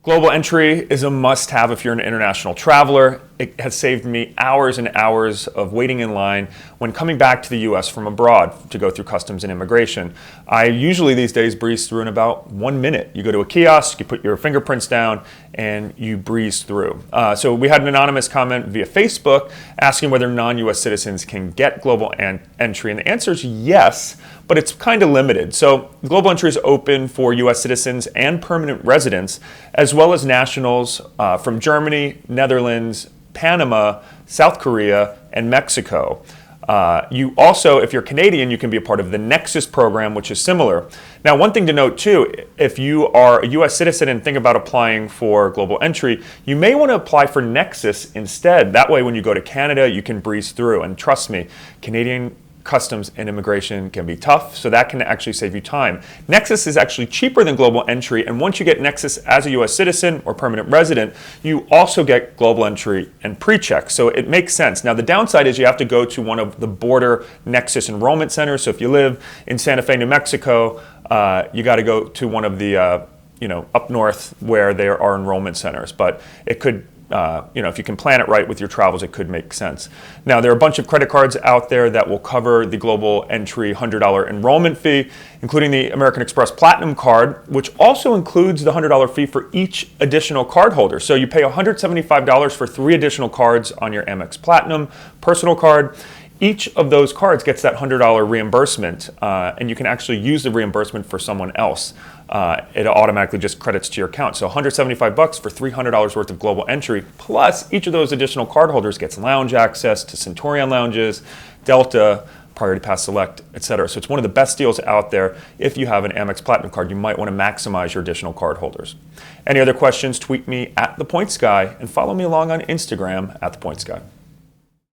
Global entry is a must-have if you're an international traveler. It has saved me hours and hours of waiting in line when coming back to the US from abroad to go through customs and immigration. I usually these days breeze through in about 1 minute. You go to a kiosk, you put your fingerprints down, and you breeze through. So we had an anonymous comment via Facebook asking whether non-US citizens can get global entry, and the answer is yes, but it's kind of limited. So global entry is open for US citizens and permanent residents, as well as nationals from Germany, Netherlands, Panama, South Korea, and Mexico. You also, if you're Canadian, you can be a part of the Nexus program, which is similar. Now, one thing to note too, if you are a US citizen and think about applying for global entry, you may want to apply for Nexus instead. That way, when you go to Canada, you can breeze through. And trust me, Canadian customs and immigration can be tough, so that can actually save you time. Nexus is actually cheaper than global entry, and once you get Nexus as a US citizen or permanent resident, you also get global entry and pre-check, so it makes sense. Now the downside is you have to go to one of the border Nexus enrollment centers, so if you live in Santa Fe, New Mexico, you got to go to one of the up north where there are enrollment centers, but it could if you can plan it right with your travels, it could make sense. Now, there are a bunch of credit cards out there that will cover the global entry $100 enrollment fee, including the American Express Platinum card, which also includes the $100 fee for each additional card holder. So you pay $175 for 3 additional cards on your Amex Platinum personal card. Each of those cards gets that $100 reimbursement, and you can actually use the reimbursement for someone else. It automatically just credits to your account. So $175 for $300 worth of global entry, plus each of those additional cardholders gets lounge access to Centurion lounges, Delta, Priority Pass Select, etc. So it's one of the best deals out there. If you have an Amex Platinum card, you might want to maximize your additional cardholders. Any other questions, tweet me at ThePointsGuy and follow me along on Instagram at ThePointsGuy.